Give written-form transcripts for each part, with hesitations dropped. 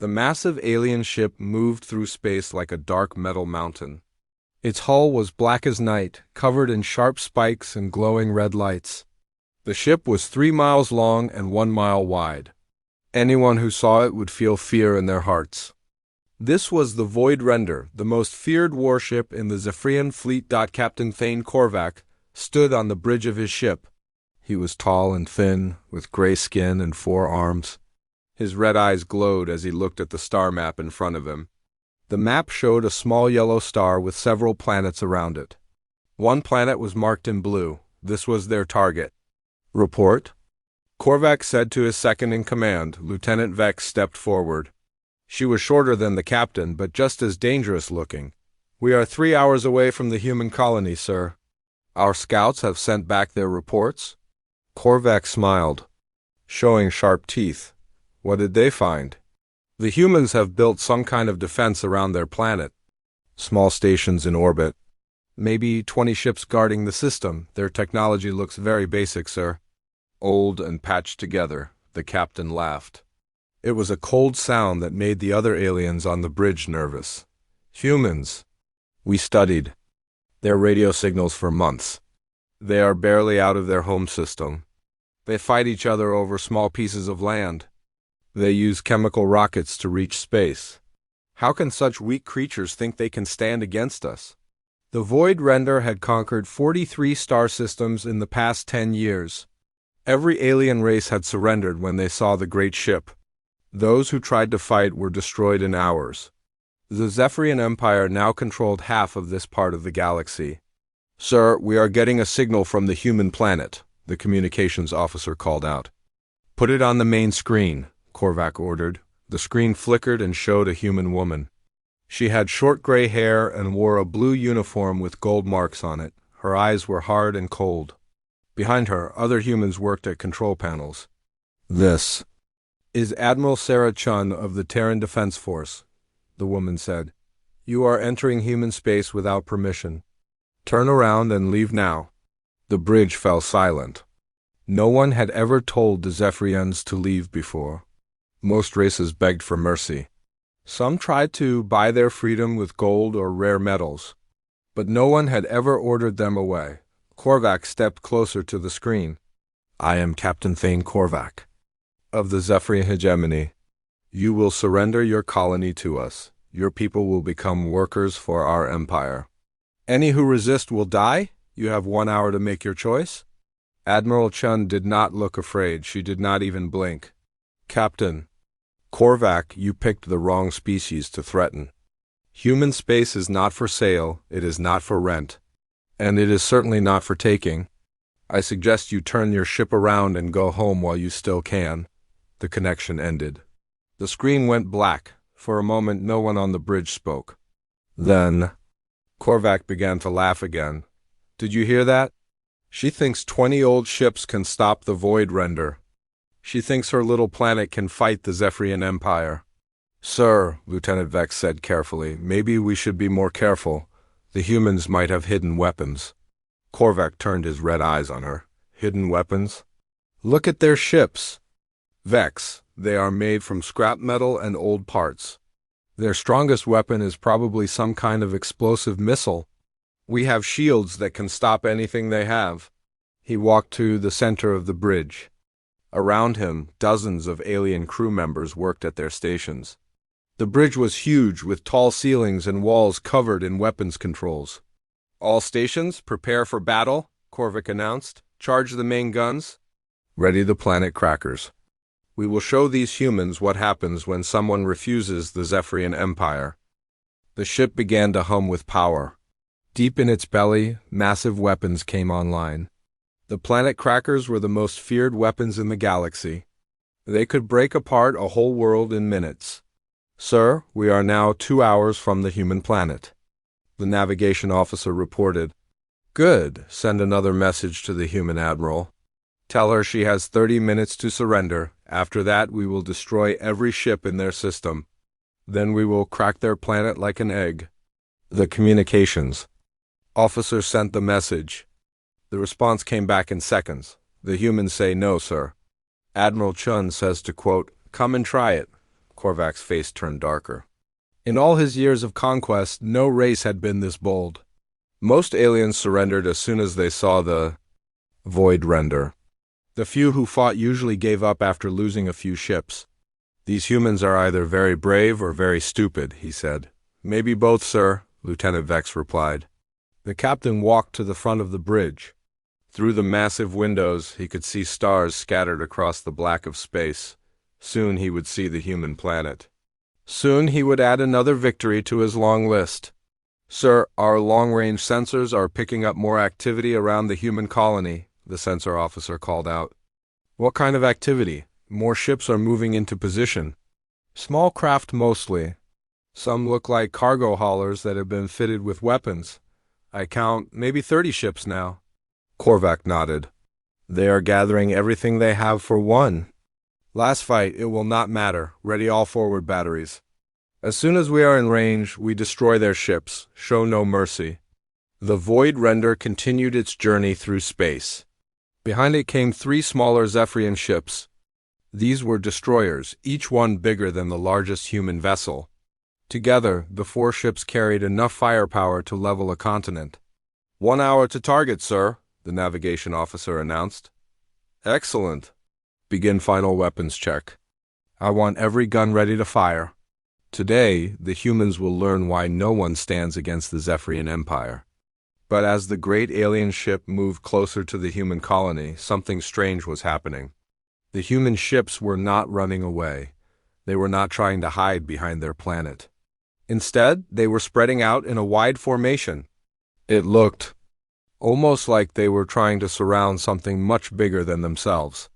The massive alien ship moved through space like a dark metal mountain. Its hull was black as night, covered in sharp spikes and glowing red lights. The ship was 3 miles long and 1 mile wide. Anyone who saw it would feel fear in their hearts. This was the Void Render, the most feared warship in the Zephyrian fleet. Captain Thane Korvac stood on the bridge of his ship. He was tall and thin, with gray skin and 4 arms. His red eyes glowed as he looked at the star map in front of him. The map showed a small yellow star with several planets around it. One planet was marked in blue. This was their target. "Report?" Korvac said to his second-in-command. Lieutenant Vex stepped forward. She was shorter than the captain, but just as dangerous-looking. "We are 3 hours away from the human colony, sir. Our scouts have sent back their reports?" Korvac smiled, showing sharp teeth. "What did they find?" "The humans have built some kind of defense around their planet. Small stations in orbit. Maybe 20 ships guarding the system. Their technology looks very basic, sir." "Old and patched together," the captain laughed. It was a cold sound that made the other aliens on the bridge nervous. "Humans. We studied their radio signals for months. They are barely out of their home system. They fight each other over small pieces of land. They use chemical rockets to reach space. How can such weak creatures think they can stand against us?" The Void Render had conquered 43 star systems in the past 10 years. Every alien race had surrendered when they saw the great ship. Those who tried to fight were destroyed in hours. The Zephyrian Empire now controlled half of this part of the galaxy. "Sir, we are getting a signal from the human planet," the communications officer called out. "Put it on the main screen," Korvac ordered. The screen flickered and showed a human woman. She had short gray hair and wore a blue uniform with gold marks on it. Her eyes were hard and cold. Behind her, other humans worked at control panels. "This is Admiral Sarah Chun of the Terran Defense Force," the woman said. "You are entering human space without permission. Turn around and leave now." The bridge fell silent. No one had ever told the Zephyrians to leave before. Most races begged for mercy. Some tried to buy their freedom with gold or rare metals, but no one had ever ordered them away. Korvac stepped closer to the screen. "I am Captain Thane Korvac of the Zephyrian hegemony. You will surrender your colony to us. Your people will become workers for our empire. Any who resist will die. You have 1 hour to make your choice." Admiral Chun did not look afraid. She did not even blink. "Captain Korvac, you picked the wrong species to threaten. Human space is not for sale, it is not for rent, and it is certainly not for taking. I suggest you turn your ship around and go home while you still can." The connection ended. The screen went black. For a moment, no one on the bridge spoke. Then Korvac began to laugh again. "Did you hear that? She thinks 20 old ships can stop the Void Render. She thinks her little planet can fight the Zephyrian Empire." "Sir," Lieutenant Vex said carefully, "maybe we should be more careful. The humans might have hidden weapons." Korvac turned his red eyes on her. "Hidden weapons? Look at their ships." "Vex, they are made from scrap metal and old parts. Their strongest weapon is probably some kind of explosive missile. We have shields that can stop anything they have." He walked to the center of the bridge. Around him, dozens of alien crew members worked at their stations. The bridge was huge, with tall ceilings and walls covered in weapons controls. "All stations, prepare for battle," Korvac announced. "Charge the main guns. Ready the planet crackers. We will show these humans what happens when someone refuses the Zephyrian Empire." The ship began to hum with power. Deep in its belly, massive weapons came online. The planet crackers were the most feared weapons in the galaxy. They could break apart a whole world in minutes. "Sir, we are now 2 hours from the human planet," the navigation officer reported. "Good. Send another message to the human admiral. Tell her she has 30 minutes to surrender. After that, we will destroy every ship in their system. Then we will crack their planet like an egg." The communications officer sent the message. The response came back in seconds. "The humans say no, sir. Admiral Chun says to, quote, 'Come and try it.' Korvac's face turned darker. In all his years of conquest, no race had been this bold. Most aliens surrendered as soon as they saw the void render. The few who fought usually gave up after losing a few ships. These humans are either very brave or very stupid, he said. Maybe both, sir, Lieutenant Vex replied. The captain walked to the front of the bridge. Through the massive windows, he could see stars scattered across the black of space. Soon he would see the human planet. Soon he would add another victory to his long list. Sir, our long-range sensors are picking up more activity around the human colony, the sensor officer called out. What kind of activity? More ships are moving into position. Small craft mostly. Some look like cargo haulers that have been fitted with weapons. I count maybe 30 ships now. Korvac nodded. They are gathering everything they have for one. Last fight, it will not matter. Ready all forward batteries. As soon as we are in range, we destroy their ships. Show no mercy. The Void Render continued its journey through space. Behind it came 3 smaller Zephyrian ships. These were destroyers, each one bigger than the largest human vessel. Together, the 4 ships carried enough firepower to level a continent. 1 hour to target, sir, the navigation officer announced. Excellent. Begin final weapons check. I want every gun ready to fire. Today, the humans will learn why no one stands against the Zephyrian Empire. But as the great alien ship moved closer to the human colony, something strange was happening. The human ships were not running away. They were not trying to hide behind their planet. Instead, they were spreading out in a wide formation. It looked almost like they were trying to surround something much bigger than themselves.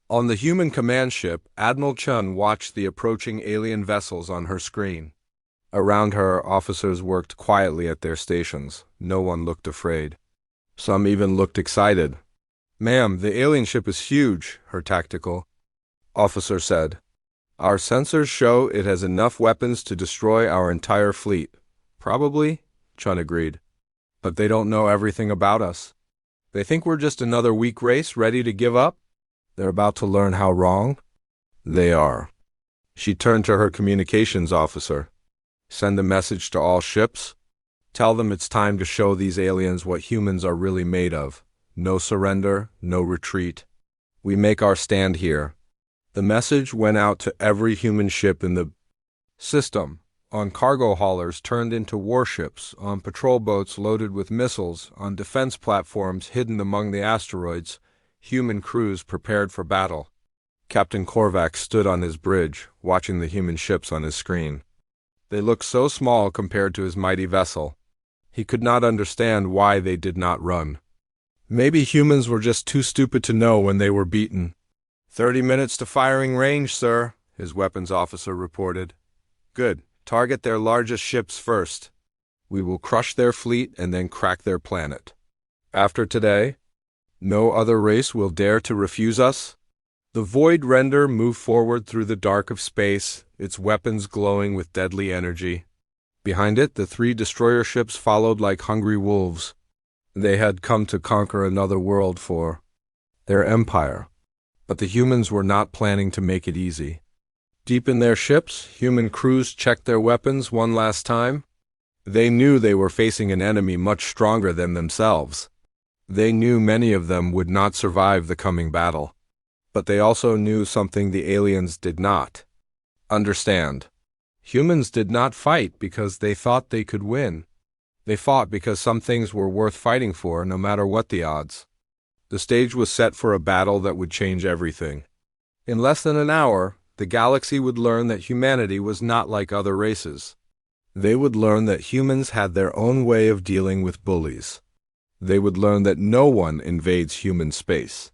On the human command ship, Admiral Chun watched the approaching alien vessels on her screen. Around her, officers worked quietly at their stations. No one looked afraid. Some even looked excited. Ma'am, the alien ship is huge, her tactical officer said. Our sensors show it has enough weapons to destroy our entire fleet. Probably, Chun agreed. But they don't know everything about us. They think we're just another weak race ready to give up. They're about to learn how wrong they are. She turned to her communications officer. Send a message to all ships. Tell them it's time to show these aliens what humans are really made of. No surrender, no retreat. We make our stand here. The message went out to every human ship in the system, on cargo haulers turned into warships, on patrol boats loaded with missiles, on defense platforms hidden among the asteroids, human crews prepared for battle. Captain Korvac stood on his bridge, watching the human ships on his screen. They looked so small compared to his mighty vessel. He could not understand why they did not run. Maybe humans were just too stupid to know when they were beaten. 30 minutes to firing range, sir, his weapons officer reported. Good. Target their largest ships first. We will crush their fleet and then crack their planet. After today, no other race will dare to refuse us. The Void Render moved forward through the dark of space, its weapons glowing with deadly energy. Behind it, the 3 destroyer ships followed like hungry wolves. They had come to conquer another world for their empire. But the humans were not planning to make it easy. Deep in their ships, human crews checked their weapons one last time. They knew they were facing an enemy much stronger than themselves. They knew many of them would not survive the coming battle. But they also knew something the aliens did not understand. Humans did not fight because they thought they could win. They fought because some things were worth fighting for, no matter what the odds. The stage was set for a battle that would change everything. In less than an hour, the galaxy would learn that humanity was not like other races. They would learn that humans had their own way of dealing with bullies. They would learn that no one invades human space.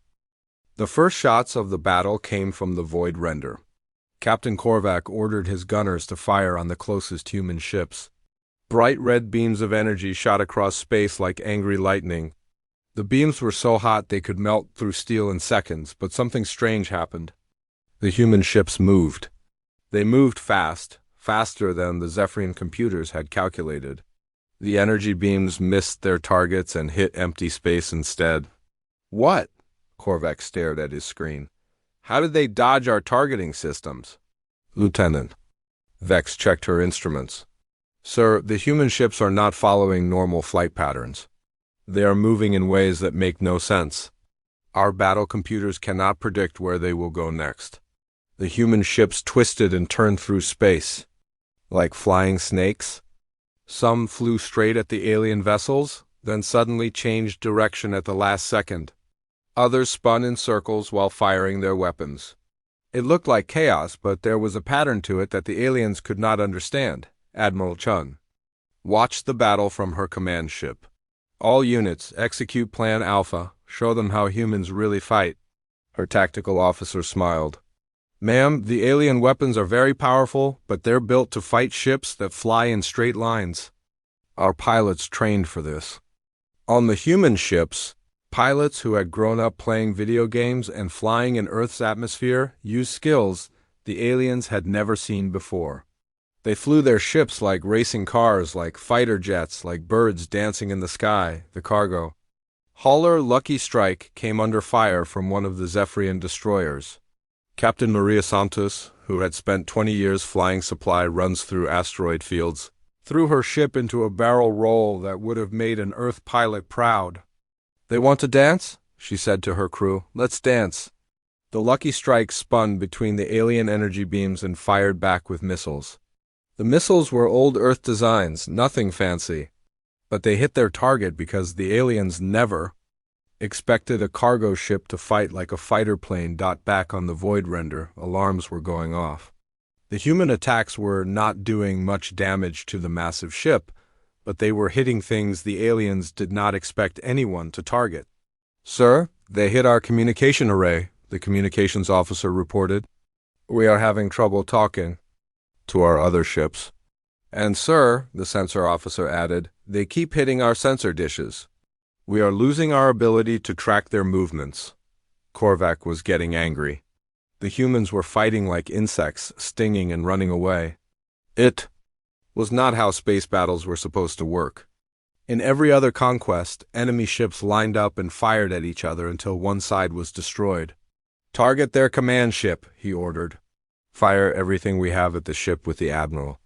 The first shots of the battle came from the Void Render. Captain Korvac ordered his gunners to fire on the closest human ships. Bright red beams of energy shot across space like angry lightning. The beams were so hot they could melt through steel in seconds, but something strange happened. The human ships moved. They moved fast, faster than the Zephyrian computers had calculated. The energy beams missed their targets and hit empty space instead. What? Korvac stared at his screen. How did they dodge our targeting systems? Lieutenant. Vex checked her instruments. Sir, the human ships are not following normal flight patterns. They are moving in ways that make no sense. Our battle computers cannot predict where they will go next. The human ships twisted and turned through space. Like flying snakes. Some flew straight at the alien vessels, then suddenly changed direction at the last second. Others spun in circles while firing their weapons. It looked like chaos, but there was a pattern to it that the aliens could not understand. Admiral Chun watched the battle from her command ship. All units, execute Plan Alpha. Show them how humans really fight. Her tactical officer smiled. Ma'am, the alien weapons are very powerful, but they're built to fight ships that fly in straight lines. Our pilots trained for this. On the human ships, pilots who had grown up playing video games and flying in Earth's atmosphere used skills the aliens had never seen before. They flew their ships like racing cars, like fighter jets, like birds dancing in the sky, the cargo. Hauler Lucky Strike came under fire from one of the Zephyrian destroyers. Captain Maria Santos, who had spent 20 years flying supply runs through asteroid fields, threw her ship into a barrel roll that would have made an Earth pilot proud. "They want to dance?" she said to her crew. "Let's dance." The Lucky Strike spun between the alien energy beams and fired back with missiles. The missiles were old Earth designs, nothing fancy. But they hit their target because the aliens never expected a cargo ship to fight like a fighter plane. Back on the void render, alarms were going off. The human attacks were not doing much damage to the massive ship, but they were hitting things the aliens did not expect anyone to target. "Sir, they hit our communication array," the communications officer reported. "We are having trouble talking to our other ships. And sir," the sensor officer added, "they keep hitting our sensor dishes. We are losing our ability to track their movements." Korvac was getting angry. The humans were fighting like insects, stinging and running away. It was not how space battles were supposed to work. In every other conquest, enemy ships lined up and fired at each other until one side was destroyed. "Target their command ship," he ordered. "Fire everything we have at the ship with the Admiral."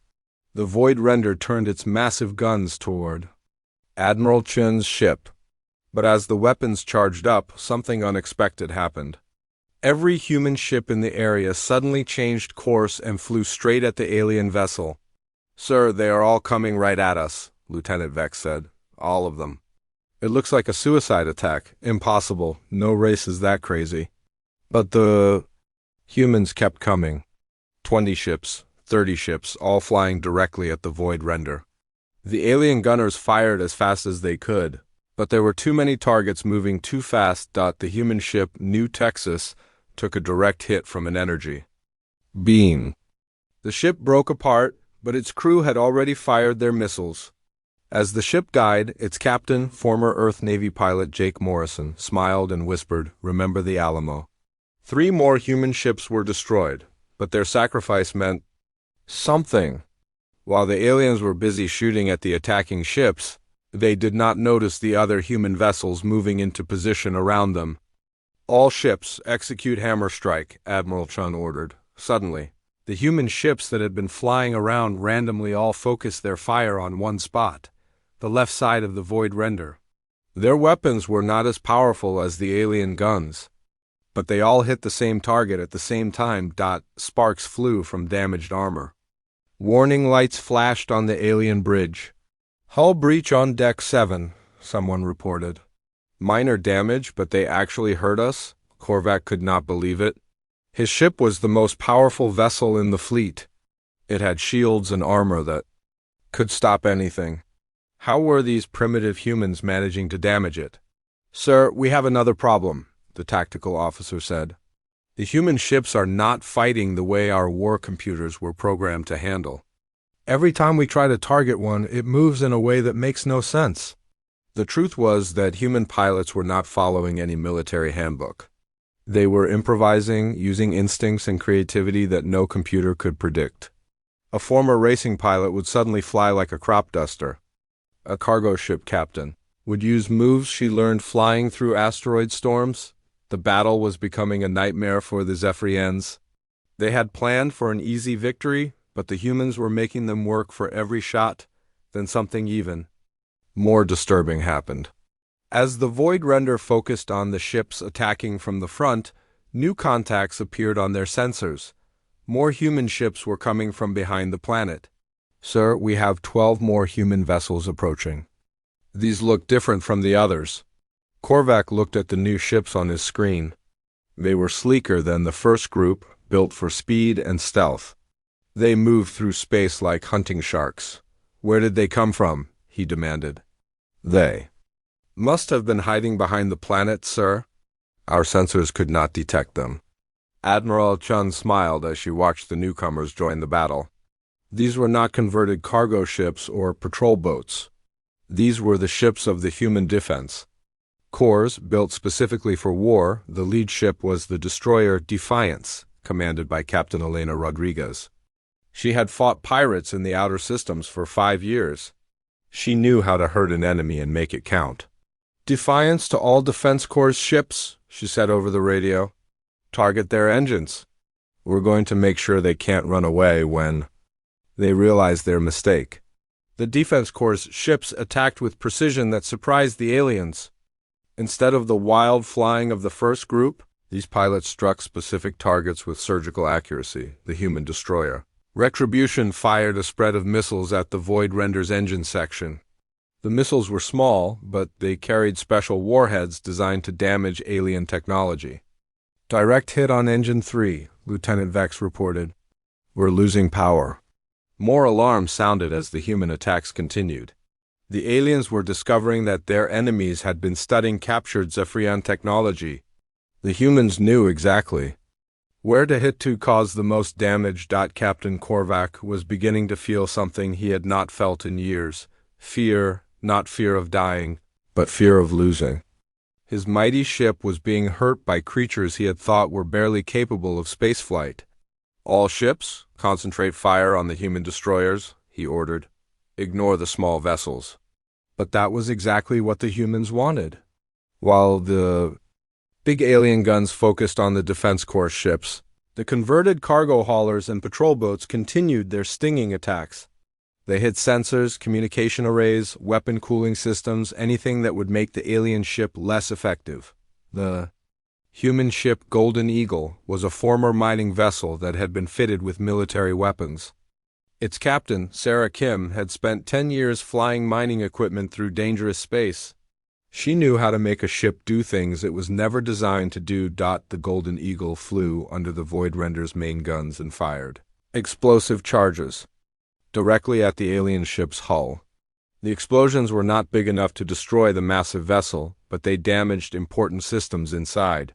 The void render turned its massive guns toward Admiral Chun's ship. But as the weapons charged up, something unexpected happened. Every human ship in the area suddenly changed course and flew straight at the alien vessel. "Sir, they are all coming right at us," Lieutenant Vex said. "All of them. It looks like a suicide attack. Impossible. No race is that crazy." But the humans kept coming. 20 ships. 30 ships, all flying directly at the void render. The alien gunners fired as fast as they could, but there were too many targets moving too fast. The human ship New Texas took a direct hit from an energy beam. The ship broke apart, but its crew had already fired their missiles. As the ship died, its captain, former Earth Navy pilot Jake Morrison, smiled and whispered, "Remember the Alamo." 3 more human ships were destroyed, but their sacrifice meant something. While the aliens were busy shooting at the attacking ships, they did not notice the other human vessels moving into position around them. "All ships, execute hammer strike," Admiral Chun ordered. Suddenly, the human ships that had been flying around randomly all focused their fire on one spot, the left side of the void render. Their weapons were not as powerful as the alien guns, but they all hit the same target at the same time. Sparks flew from damaged armor. Warning lights flashed on the alien bridge. "Hull breach on deck 7, someone reported. "Minor damage, but they actually hurt us?" Korvac could not believe it. His ship was the most powerful vessel in the fleet. It had shields and armor that could stop anything. How were these primitive humans managing to damage it? "Sir, we have another problem," the tactical officer said. "The human ships are not fighting the way our war computers were programmed to handle. Every time we try to target one, it moves in a way that makes no sense." The truth was that human pilots were not following any military handbook. They were improvising, using instincts and creativity that no computer could predict. A former racing pilot would suddenly fly like a crop duster. A cargo ship captain would use moves she learned flying through asteroid storms. The battle was becoming a nightmare for the Zephyrians. They had planned for an easy victory, but the humans were making them work for every shot. Then something even more disturbing happened. As the Void Render focused on the ships attacking from the front, new contacts appeared on their sensors. More human ships were coming from behind the planet. Sir, we have 12 more human vessels approaching. These look different from the others. Korvac looked at the new ships on his screen. They were sleeker than the first group, built for speed and stealth. They moved through space like hunting sharks. Where did they come from? He demanded. They must have been hiding behind the planet, sir. Our sensors could not detect them. Admiral Chun smiled as she watched the newcomers join the battle. These were not converted cargo ships or patrol boats. These were the ships of the human defense. Corps built specifically for war, the lead ship was the destroyer Defiance, commanded by Captain Elena Rodriguez. She had fought pirates in the outer systems for 5 years. She knew how to hurt an enemy and make it count. Defiance to all Defense Corps ships, she said over the radio. Target their engines. We're going to make sure they can't run away when they realize their mistake. The Defense Corps ships attacked with precision that surprised the aliens. Instead of the wild flying of the first group, these pilots struck specific targets with surgical accuracy, the human destroyer. Retribution fired a spread of missiles at the Void Render's engine section. The missiles were small, but they carried special warheads designed to damage alien technology. Direct hit on Engine 3, Lieutenant Vex reported. We're losing power. More alarms sounded as the human attacks continued. The aliens were discovering that their enemies had been studying captured Zephyrian technology. The humans knew exactly where to hit to cause the most damage. Captain Korvac was beginning to feel something he had not felt in years. Fear, not fear of dying, but fear of losing. His mighty ship was being hurt by creatures he had thought were barely capable of spaceflight. All ships, concentrate fire on the human destroyers, he ordered. Ignore the small vessels. But that was exactly what the humans wanted. While the big alien guns focused on the Defense Corps ships, the converted cargo haulers and patrol boats continued their stinging attacks. They hit sensors, communication arrays, weapon cooling systems, anything that would make the alien ship less effective. The human ship Golden Eagle was a former mining vessel that had been fitted with military weapons. Its captain, Sarah Kim, had spent 10 years flying mining equipment through dangerous space. She knew how to make a ship do things it was never designed to do. The Golden Eagle flew under the Void Render's main guns and fired explosive charges directly at the alien ship's hull. The explosions were not big enough to destroy the massive vessel, but they damaged important systems inside.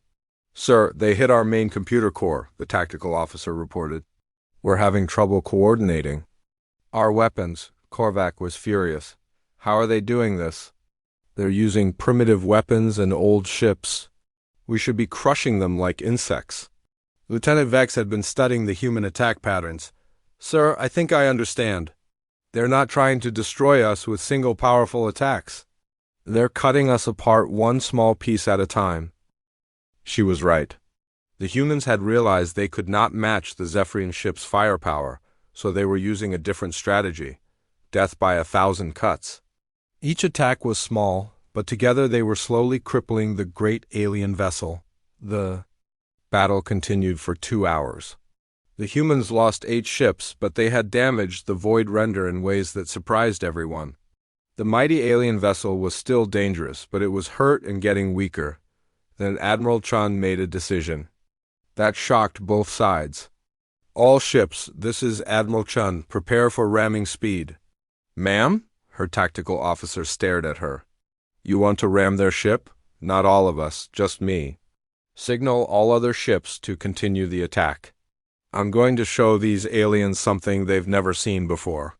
Sir, they hit our main computer core, the tactical officer reported. We're having trouble coordinating. Our weapons, Korvac was furious. How are they doing this? They're using primitive weapons and old ships. We should be crushing them like insects. Lieutenant Vex had been studying the human attack patterns. Sir, I think I understand. They're not trying to destroy us with single powerful attacks. They're cutting us apart one small piece at a time. She was right. The humans had realized they could not match the Zephyrian ship's firepower, so they were using a different strategy: death by 1,000 cuts. Each attack was small, but together they were slowly crippling the great alien vessel. The battle continued for 2 hours. The humans lost 8 ships, but they had damaged the Void Render in ways that surprised everyone. The mighty alien vessel was still dangerous, but it was hurt and getting weaker. Then Admiral Chun made a decision that shocked both sides. All ships, this is Admiral Chun, prepare for ramming speed. Ma'am? Her tactical officer stared at her. You want to ram their ship? Not all of us, just me. Signal all other ships to continue the attack. I'm going to show these aliens something they've never seen before.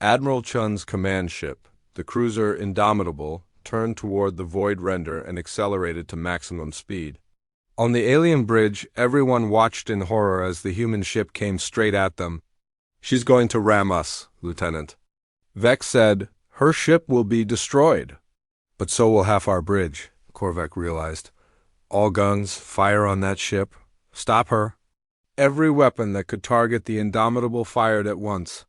Admiral Chun's command ship, the cruiser Indomitable, turned toward the Void Render and accelerated to maximum speed. On the alien bridge, everyone watched in horror as the human ship came straight at them. She's going to ram us, Lieutenant. Vex said, her ship will be destroyed. But so will half our bridge, Korvac realized. All guns, fire on that ship. Stop her. Every weapon that could target the Indomitable fired at once.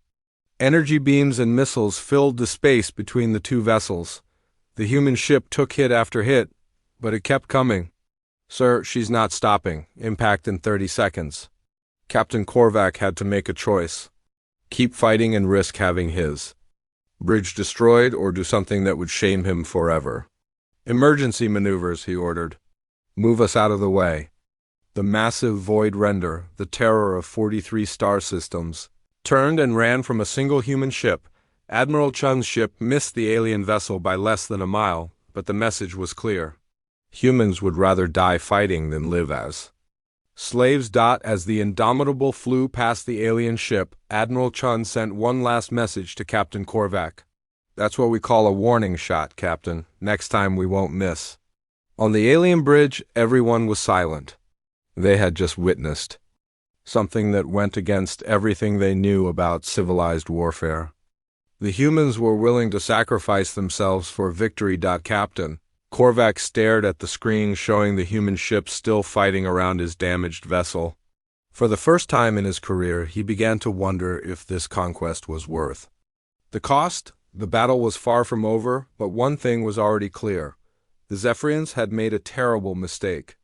Energy beams and missiles filled the space between the two vessels. The human ship took hit after hit, but it kept coming. Sir, she's not stopping. Impact in 30 seconds. Captain Korvac had to make a choice. Keep fighting and risk having his bridge destroyed, or do something that would shame him forever. Emergency maneuvers, he ordered. Move us out of the way. The massive void render, the terror of 43 star systems, turned and ran from a single human ship. Admiral Chun's ship missed the alien vessel by less than a mile, but the message was clear. Humans would rather die fighting than live as slaves. As the Indomitable flew past the alien ship, Admiral Chun sent one last message to Captain Korvac. That's what we call a warning shot, Captain. Next time we won't miss. On the alien bridge, everyone was silent. They had just witnessed something that went against everything they knew about civilized warfare. The humans were willing to sacrifice themselves for victory. Captain Korvac stared at the screen showing the human ship still fighting around his damaged vessel. For the first time in his career, he began to wonder if this conquest was worth the cost. The battle was far from over, but one thing was already clear. The Zephyrians had made a terrible mistake.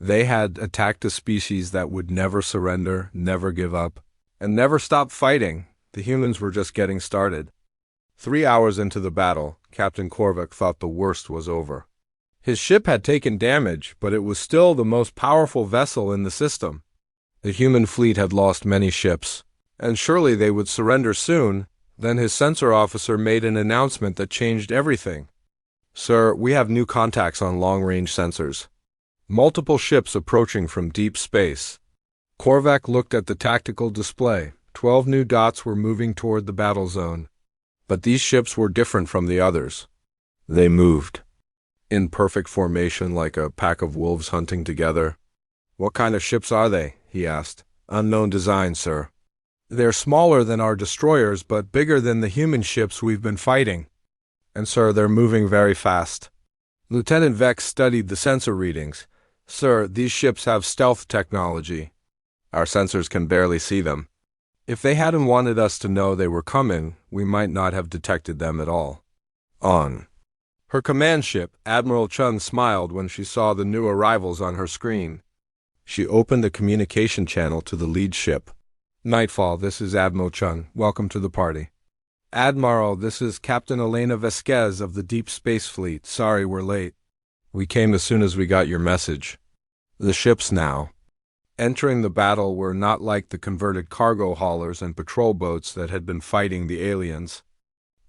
They had attacked a species that would never surrender, never give up, and never stop fighting. The humans were just getting started. 3 hours into the battle, Captain Korvac thought the worst was over. His ship had taken damage, but it was still the most powerful vessel in the system. The human fleet had lost many ships, and surely they would surrender soon. Then his sensor officer made an announcement that changed everything. Sir, we have new contacts on long-range sensors. Multiple ships approaching from deep space. Korvac looked at the tactical display. 12 new dots were moving toward the battle zone. But these ships were different from the others. They moved in perfect formation, like a pack of wolves hunting together. What kind of ships are they? He asked. Unknown design, sir. They're smaller than our destroyers, but bigger than the human ships we've been fighting. And sir, they're moving very fast. Lieutenant Vex studied the sensor readings. Sir, these ships have stealth technology. Our sensors can barely see them. If they hadn't wanted us to know they were coming, we might not have detected them at all. On her command ship, Admiral Chun smiled when she saw the new arrivals on her screen. She opened a communication channel to the lead ship. Nightfall, this is Admiral Chun. Welcome to the party. Admiral, this is Captain Elena Vasquez of the Deep Space Fleet. Sorry we're late. We came as soon as we got your message. The ships now entering the battle were not like the converted cargo haulers and patrol boats that had been fighting the aliens.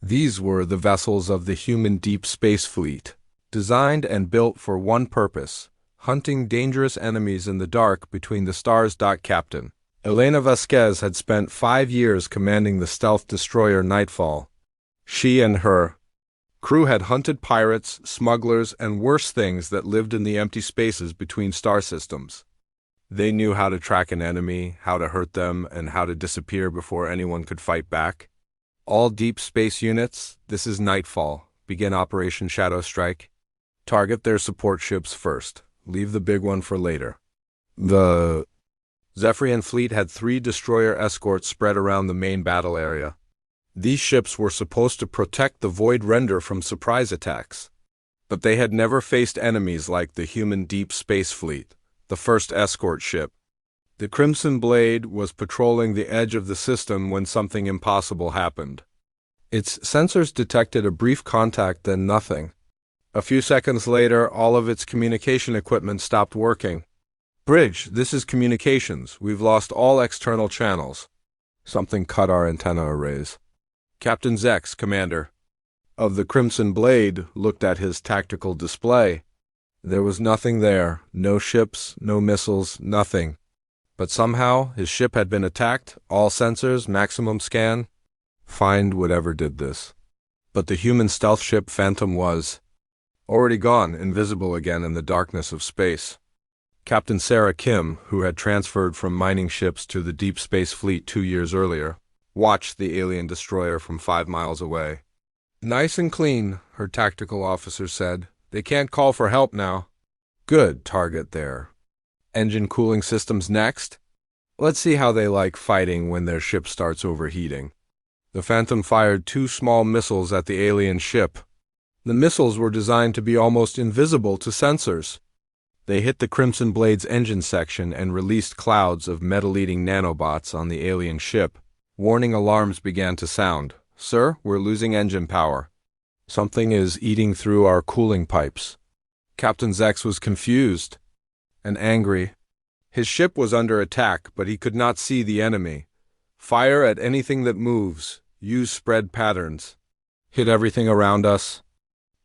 These were the vessels of the human Deep Space Fleet, designed and built for one purpose: hunting dangerous enemies in the dark between the stars. Captain Elena Vasquez had spent 5 years commanding the stealth destroyer Nightfall. She and her crew had hunted pirates, smugglers, and worse things that lived in the empty spaces between star systems. They knew how to track an enemy, how to hurt them, and how to disappear before anyone could fight back. All deep space units, this is Nightfall. Begin Operation Shadow Strike. Target their support ships first. Leave the big one for later. The Zephyrian fleet had 3 destroyer escorts spread around the main battle area. These ships were supposed to protect the Void Render from surprise attacks. But they had never faced enemies like the human Deep Space Fleet, the first escort ship. The Crimson Blade was patrolling the edge of the system when something impossible happened. Its sensors detected a brief contact, then nothing. A few seconds later, all of its communication equipment stopped working. Bridge, this is communications. We've lost all external channels. Something cut our antenna arrays. Captain Zex, commander of the Crimson Blade, looked at his tactical display. There was nothing there. No ships, no missiles, nothing. But somehow his ship had been attacked. All sensors, maximum scan. Find whatever did this. But the human stealth ship Phantom was already gone, invisible again in the darkness of space. Captain Sarah Kim, who had transferred from mining ships to the Deep Space Fleet 2 years earlier, watched the alien destroyer from 5 miles away. Nice and clean, her tactical officer said. They can't call for help now. Good, target there. Engine cooling systems next. Let's see how they like fighting when their ship starts overheating. The Phantom fired 2 small missiles at the alien ship. The missiles were designed to be almost invisible to sensors. They hit the Crimson Blade's engine section and released clouds of metal-eating nanobots on the alien ship. Warning alarms began to sound. "Sir, we're losing engine power. Something is eating through our cooling pipes." Captain Zex was confused and angry. His ship was under attack, but he could not see the enemy. "Fire at anything that moves. Use spread patterns. Hit everything around us."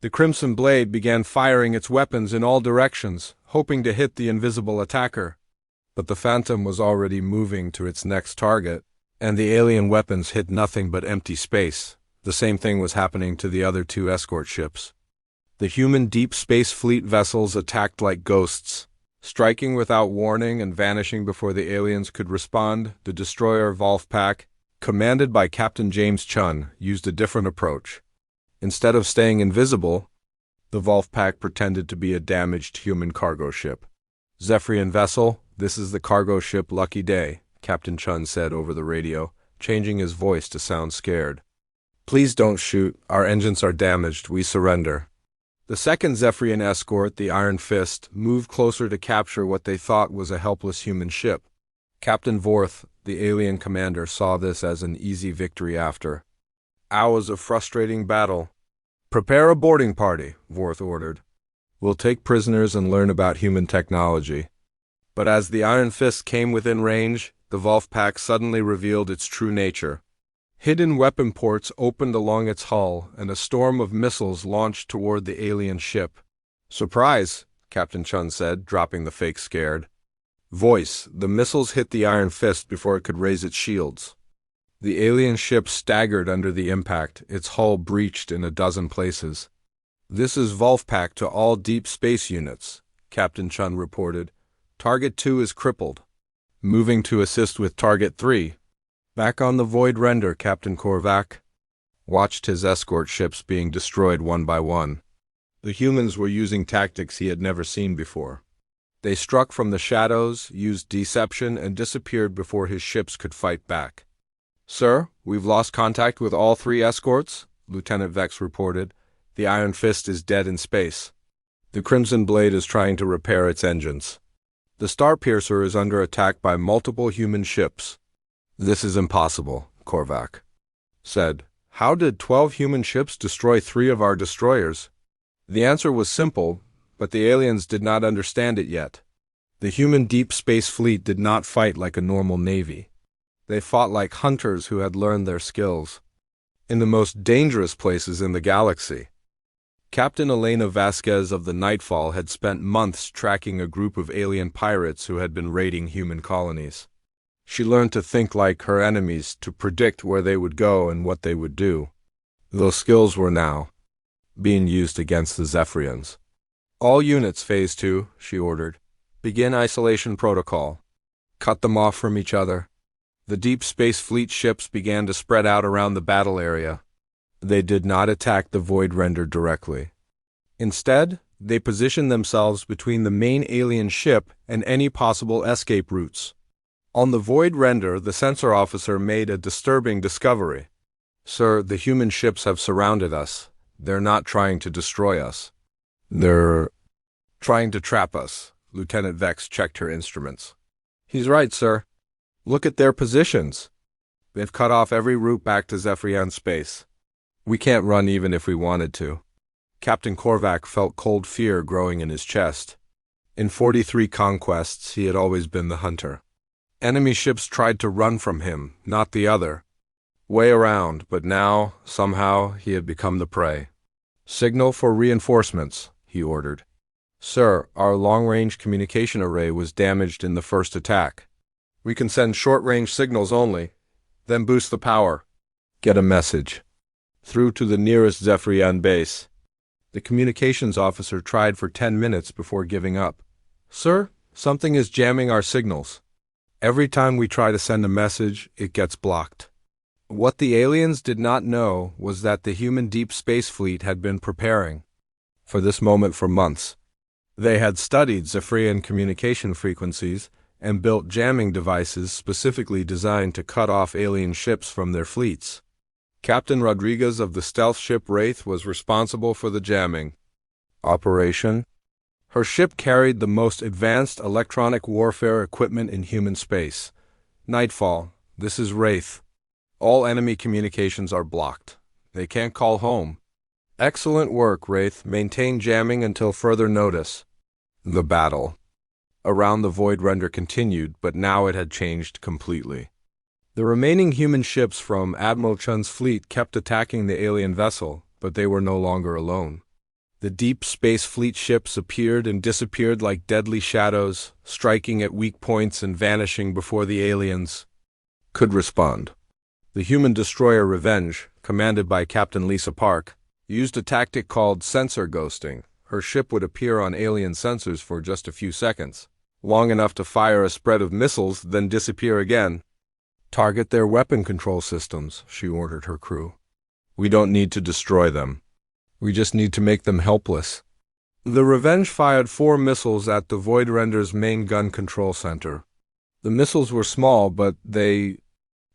The Crimson Blade began firing its weapons in all directions, hoping to hit the invisible attacker. But the Phantom was already moving to its next target, and the alien weapons hit nothing but empty space. The same thing was happening to the other 2 escort ships. The human deep space fleet vessels attacked like ghosts, striking without warning and vanishing before the aliens could respond. The destroyer Wolfpack, commanded by Captain James Chun, used a different approach. Instead of staying invisible, the Wolfpack pretended to be a damaged human cargo ship. "Zephyrian vessel, this is the cargo ship Lucky Day," Captain Chun said over the radio, changing his voice to sound scared. "Please don't shoot. Our engines are damaged. We surrender." The second Zephyrian escort, the Iron Fist, moved closer to capture what they thought was a helpless human ship. Captain Vorth, the alien commander, saw this as an easy victory after hours of frustrating battle. "Prepare a boarding party," Vorth ordered. "We'll take prisoners and learn about human technology." But as the Iron Fist came within range, the Wolfpack suddenly revealed its true nature. Hidden weapon ports opened along its hull, and a storm of missiles launched toward the alien ship. "Surprise," Captain Chun said, dropping the fake scared voice. The missiles hit the Iron Fist before it could raise its shields. The alien ship staggered under the impact, its hull breached in a dozen places. "This is Wolfpack to all deep space units," Captain Chun reported. "Target 2 is crippled. Moving to assist with Target 3. Back on the Void Render, Captain Korvac." Watched his escort ships being destroyed one by one. The humans were using tactics he had never seen before. They struck from the shadows, used deception, and disappeared before his ships could fight back. "Sir, we've lost contact with all 3 escorts," Lieutenant Vex reported. "The Iron Fist is dead in space. The Crimson Blade is trying to repair its engines. The Starpiercer is under attack by multiple human ships." "This is impossible," Korvac said. "How did 12 human ships destroy 3 of our destroyers?" The answer was simple, but the aliens did not understand it yet. The human deep space fleet did not fight like a normal navy. They fought like hunters who had learned their skills in the most dangerous places in the galaxy. Captain Elena Vasquez of the Nightfall had spent months tracking a group of alien pirates who had been raiding human colonies. She learned to think like her enemies, to predict where they would go and what they would do. Those skills were now being used against the Zephyrians. "All units, Phase 2, she ordered. "Begin isolation protocol. Cut them off from each other." The Deep Space Fleet ships began to spread out around the battle area. They did not attack the Void Render directly. Instead, they positioned themselves between the main alien ship and any possible escape routes. On the Void Render, the sensor officer made a disturbing discovery. "Sir, the human ships have surrounded us. They're not trying to destroy us. They're trying to trap us." Lieutenant Vex checked her instruments. "He's right, sir. Look at their positions. They've cut off every route back to Zephyrian space. We can't run even if we wanted to." Captain Korvac felt cold fear growing in his chest. In 43 conquests, he had always been the hunter. Enemy ships tried to run from him, not the other way around, but now, somehow, he had become the prey. "Signal for reinforcements," he ordered. "Sir, our long-range communication array was damaged in the first attack. We can send short-range signals only, then boost the power. Get a message through to the nearest Zephyrian base." The communications officer tried for 10 minutes before giving up. "Sir, something is jamming our signals. Every time we try to send a message, it gets blocked." What the aliens did not know was that the human deep space fleet had been preparing for this moment for months. They had studied Zephyrian communication frequencies and built jamming devices specifically designed to cut off alien ships from their fleets. Captain Rodriguez of the stealth ship Wraith was responsible for the jamming operation. Her ship carried the most advanced electronic warfare equipment in human space. Nightfall, this is Wraith. All enemy communications are blocked. They can't call home. Excellent work, Wraith. Maintain jamming until further notice. The battle around the Void Render continued, but now it had changed completely. The remaining human ships from Admiral Chun's fleet kept attacking the alien vessel, but they were no longer alone. The Deep Space Fleet ships appeared and disappeared like deadly shadows, striking at weak points and vanishing before the aliens could respond. The human destroyer Revenge, commanded by Captain Lisa Park, used a tactic called sensor ghosting. Her ship would appear on alien sensors for just a few seconds, long enough to fire a spread of missiles, then disappear again. Target their weapon control systems, she ordered her crew. We don't need to destroy them. We just need to make them helpless. The Revenge fired 4 missiles at the Void Render's main gun control center. The missiles were small, but they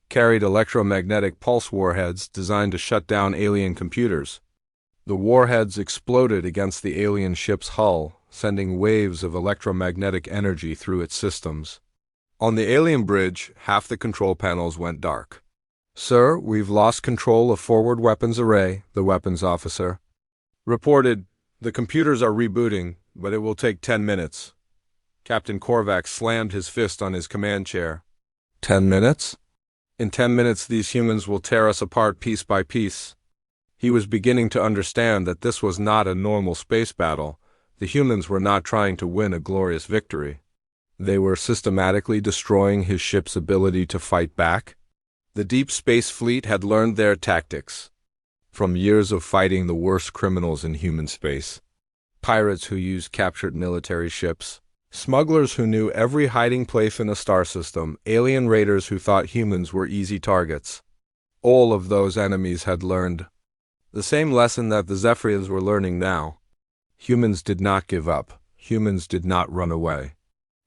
carried electromagnetic pulse warheads designed to shut down alien computers. The warheads exploded against the alien ship's hull, sending waves of electromagnetic energy through its systems. On the alien bridge, half the control panels went dark. Sir, we've lost control of forward weapons array, the weapons officer reported. The computers are rebooting, but it will take 10 minutes. Captain Korvac slammed his fist on his command chair. 10 minutes? In 10 minutes, these humans will tear us apart piece by piece. He was beginning to understand that this was not a normal space battle. The humans were not trying to win a glorious victory. They were systematically destroying his ship's ability to fight back. The Deep Space Fleet had learned their tactics from years of fighting the worst criminals in human space. Pirates who used captured military ships, smugglers who knew every hiding place in a star system, alien raiders who thought humans were easy targets. All of those enemies had learned the same lesson that the Zephyrians were learning now. Humans did not give up. Humans did not run away.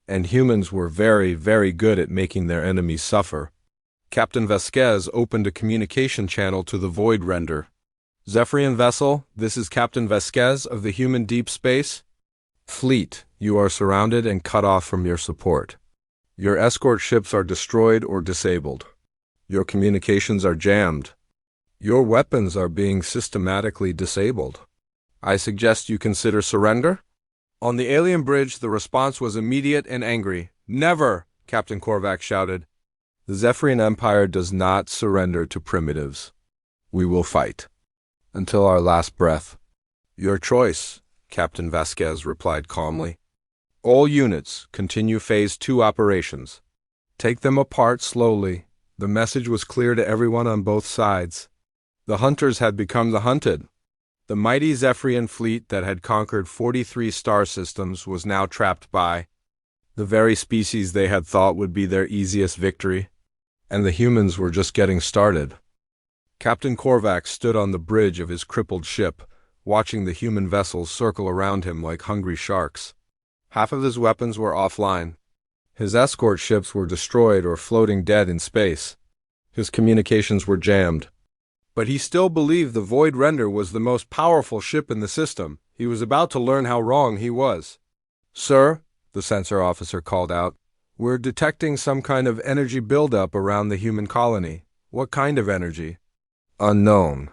And humans were very, very good at making their enemies suffer. Captain Vasquez opened a communication channel to the Void Render. Zephyrian vessel, this is Captain Vasquez of the human deep space fleet. You are surrounded and cut off from your support. Your escort ships are destroyed or disabled. Your communications are jammed. Your weapons are being systematically disabled. I suggest you consider surrender. On the alien bridge, the response was immediate and angry. Never, Captain Korvac shouted. The Zephyrian Empire does not surrender to primitives. We will fight until our last breath. Your choice, Captain Vasquez replied calmly. All units, continue Phase 2 operations. Take them apart slowly. The message was clear to everyone on both sides. The hunters had become the hunted. The mighty Zephyrian fleet that had conquered 43 star systems was now trapped by the very species they had thought would be their easiest victory. And the humans were just getting started. Captain Korvac stood on the bridge of his crippled ship, watching the human vessels circle around him like hungry sharks. Half of his weapons were offline. His escort ships were destroyed or floating dead in space. His communications were jammed. But he still believed the Void Render was the most powerful ship in the system. He was about to learn how wrong he was. Sir, the sensor officer called out, we're detecting some kind of energy buildup around the human colony. What kind of energy? Unknown.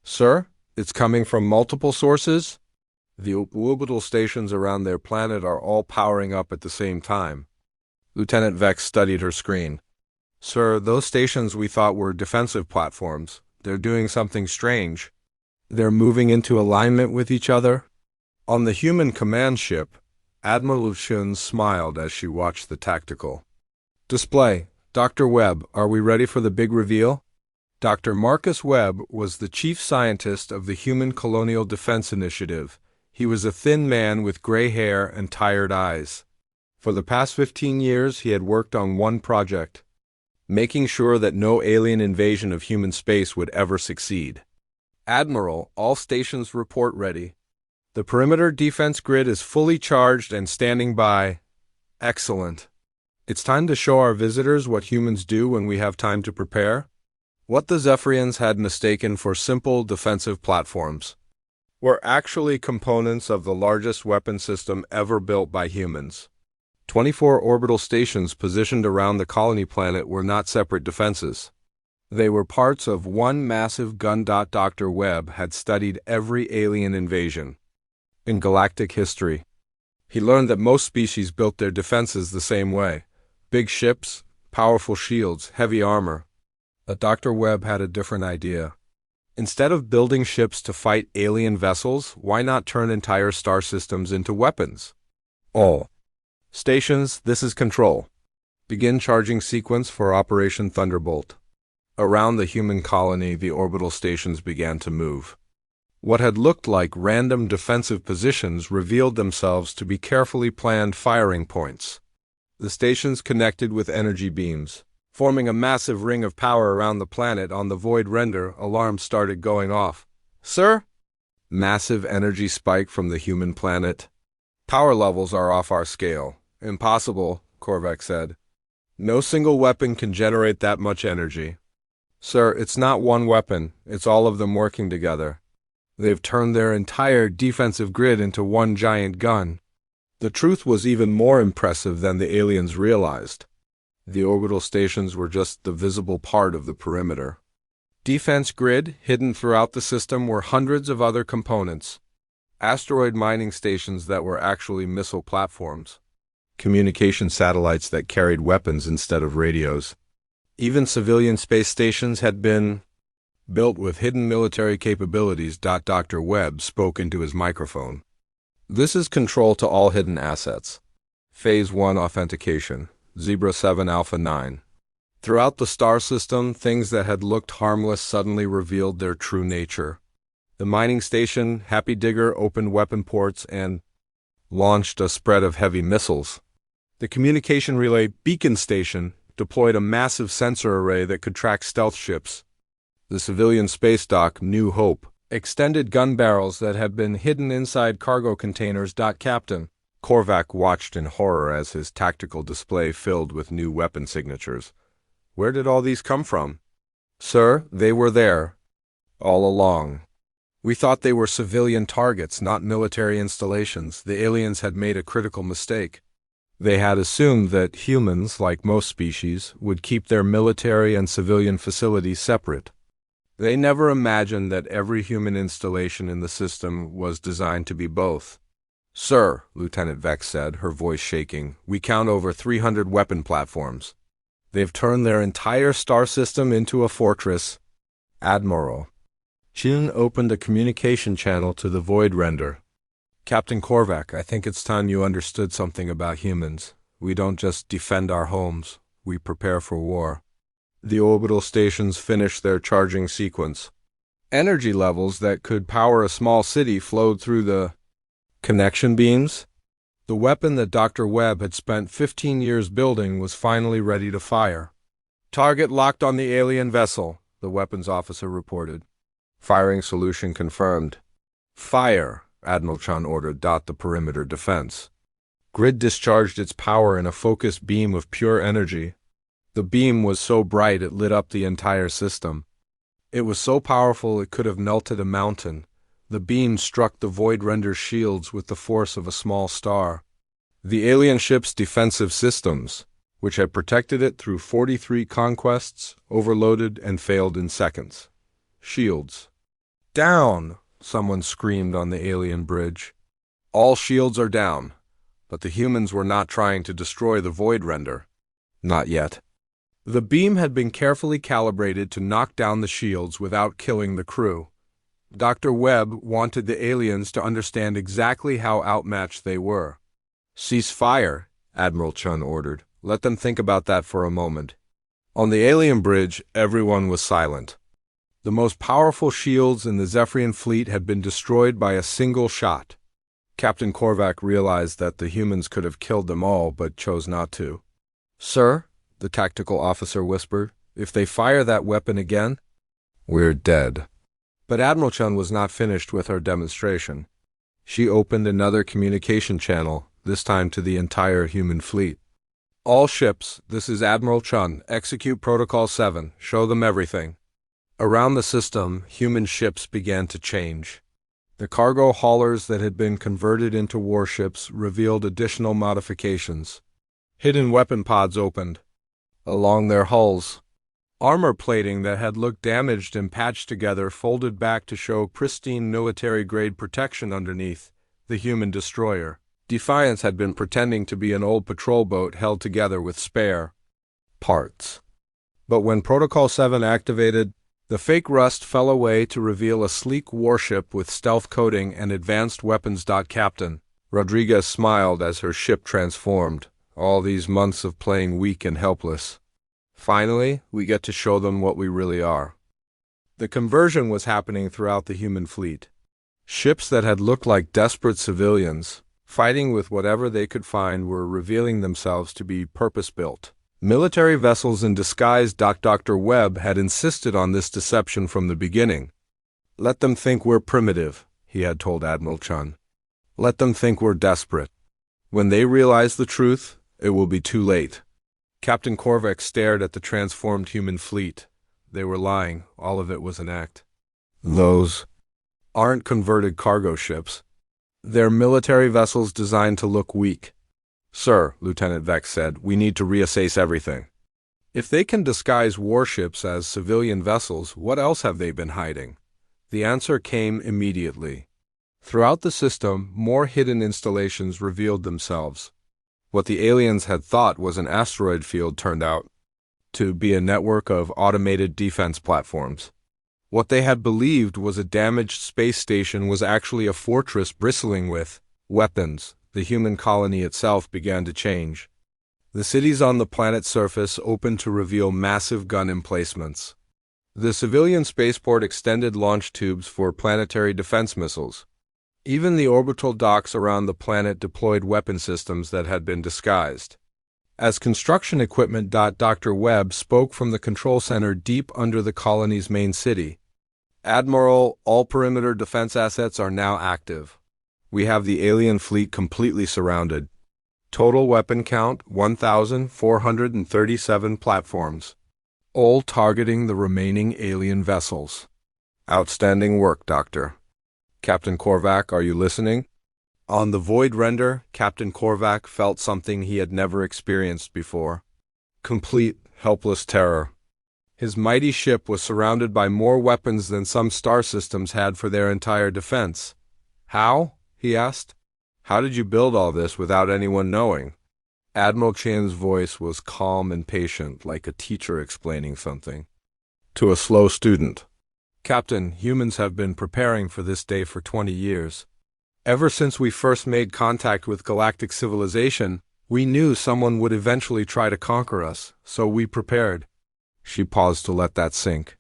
Sir, it's coming from multiple sources? The orbital stations around their planet are all powering up at the same time. Lieutenant Vex studied her screen. Sir, those stations we thought were defensive platforms. They're doing something strange. They're moving into alignment with each other. On the human command ship, Admiral Chun smiled as she watched the tactical display. Dr. Webb, are we ready for the big reveal? Dr. Marcus Webb was the chief scientist of the Human Colonial Defense Initiative. He was a thin man with gray hair and tired eyes. For the past 15 years, he had worked on one project, making sure that no alien invasion of human space would ever succeed. Admiral, all stations report ready. The perimeter defense grid is fully charged and standing by. Excellent. It's time to show our visitors what humans do when we have time to prepare. What the Zephyrians had mistaken for simple defensive platforms were actually components of the largest weapon system ever built by humans. 24 orbital stations positioned around the colony planet were not separate defenses. They were parts of one massive gun. Dr. Webb had studied every alien invasion in galactic history. He learned that most species built their defenses the same way: big ships, powerful shields, heavy armor. But Dr. Webb had a different idea. Instead of building ships to fight alien vessels, why not turn entire star systems into weapons? All stations, this is Control. Begin charging sequence for Operation Thunderbolt. Around the human colony, the orbital stations began to move. What had looked like random defensive positions revealed themselves to be carefully planned firing points. The stations connected with energy beams, forming a massive ring of power around the planet. On the void render, alarms started going off. Sir? Massive energy spike from the human planet. Power levels are off our scale. Impossible, Korvac said. No single weapon can generate that much energy. Sir, it's not one weapon, it's all of them working together. They've turned their entire defensive grid into one giant gun. The truth was even more impressive than the aliens realized. The orbital stations were just the visible part of the perimeter. Defense grid, hidden throughout the system, were hundreds of other components. Asteroid mining stations that were actually missile platforms. Communication satellites that carried weapons instead of radios. Even civilian space stations had been built with hidden military capabilities. Dr. Webb spoke into his microphone. This is Control to all hidden assets. Phase 1 authentication. Zebra 7 Alpha 9. Throughout the star system, things that had looked harmless suddenly revealed their true nature. The mining station, Happy Digger, opened weapon ports and launched a spread of heavy missiles. The communication relay beacon station deployed a massive sensor array that could track stealth ships. The civilian space dock, New Hope, extended gun barrels that had been hidden inside cargo containers. Captain Korvac watched in horror as his tactical display filled with new weapon signatures. Where did all these come from? Sir, they were there all along. We thought they were civilian targets, not military installations. The aliens had made a critical mistake. They had assumed that humans, like most species, would keep their military and civilian facilities separate. They never imagined that every human installation in the system was designed to be both. Sir, Lieutenant Vex said, her voice shaking, we count over 300 weapon platforms. They've turned their entire star system into a fortress. Admiral Chin opened a communication channel to the void render. Captain Korvac, I think it's time you understood something about humans. We don't just defend our homes, we prepare for war. The orbital stations finished their charging sequence. Energy levels that could power a small city flowed through the connection beams. The weapon that Dr. Webb had spent 15 years building was finally ready to fire. Target locked on the alien vessel, the weapons officer reported. Firing solution confirmed. Fire, Admiral Chan ordered. The perimeter defense. Grid discharged its power in a focused beam of pure energy. The beam was so bright it lit up the entire system. It was so powerful it could have melted a mountain. The beam struck the void render's shields with the force of a small star. The alien ship's defensive systems, which had protected it through 43 conquests, overloaded and failed in seconds. Shields. Down! Someone screamed on the alien bridge. All shields are down, but the humans were not trying to destroy the void render. Not yet. The beam had been carefully calibrated to knock down the shields without killing the crew. Dr. Webb wanted the aliens to understand exactly how outmatched they were. Cease fire, Admiral Chun ordered. Let them think about that for a moment. On the alien bridge, everyone was silent. The most powerful shields in the Zephyrian fleet had been destroyed by a single shot. Captain Korvac realized that the humans could have killed them all, but chose not to. Sir, the tactical officer whispered, if they fire that weapon again, we're dead. But Admiral Chun was not finished with her demonstration. She opened another communication channel, this time to the entire human fleet. All ships, this is Admiral Chun. Execute Protocol 7. Show them everything. Around the system, human ships began to change. The cargo haulers that had been converted into warships revealed additional modifications. Hidden weapon pods opened along their hulls. Armor plating that had looked damaged and patched together folded back to show pristine military-grade protection underneath the human destroyer. Defiance had been pretending to be an old patrol boat held together with spare parts. But when Protocol 7 activated, the fake rust fell away to reveal a sleek warship with stealth coating and advanced weapons. Captain Rodriguez smiled as her ship transformed, all these months of playing weak and helpless. Finally, we get to show them what we really are. The conversion was happening throughout the human fleet. Ships that had looked like desperate civilians, fighting with whatever they could find, were revealing themselves to be purpose-built military vessels in disguise. Dr. Webb had insisted on this deception from the beginning. Let them think we're primitive, he had told Admiral Chun. Let them think we're desperate. When they realize the truth, it will be too late. Captain Korvac stared at the transformed human fleet. They were lying. All of it was an act. Those aren't converted cargo ships. They're military vessels designed to look weak. Sir, Lieutenant Vex said, we need to reassess everything. If they can disguise warships as civilian vessels, what else have they been hiding? The answer came immediately. Throughout the system, more hidden installations revealed themselves. What the aliens had thought was an asteroid field turned out to be a network of automated defense platforms. What they had believed was a damaged space station was actually a fortress bristling with weapons. The human colony itself began to change. The cities on the planet's surface opened to reveal massive gun emplacements. The civilian spaceport extended launch tubes for planetary defense missiles. Even the orbital docks around the planet deployed weapon systems that had been disguised. As construction equipment. Dr. Webb spoke from the control center deep under the colony's main city. Admiral, all perimeter defense assets are now active. We have the alien fleet completely surrounded. Total weapon count, 1,437 platforms. All targeting the remaining alien vessels. Outstanding work, Doctor. Captain Korvac, are you listening? On the void render, Captain Korvac felt something he had never experienced before. Complete, helpless terror. His mighty ship was surrounded by more weapons than some star systems had for their entire defense. How? He asked. How did you build all this without anyone knowing? Admiral Chan's voice was calm and patient, like a teacher explaining something to a slow student. Captain, humans have been preparing for this day for 20 years. Ever since we first made contact with galactic civilization, we knew someone would eventually try to conquer us, so we prepared. She paused to let that sink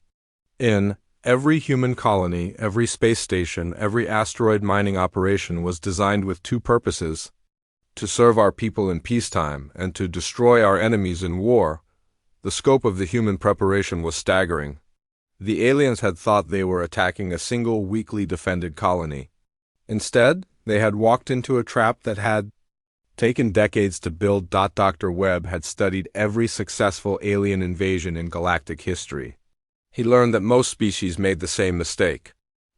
in. Every human colony, every space station, every asteroid mining operation was designed with two purposes: to serve our people in peacetime and to destroy our enemies in war. The scope of the human preparation was staggering. The aliens had thought they were attacking a single weakly defended colony. Instead, they had walked into a trap that had taken decades to build. Dr. Webb had studied every successful alien invasion in galactic history. He learned that most species made the same mistake.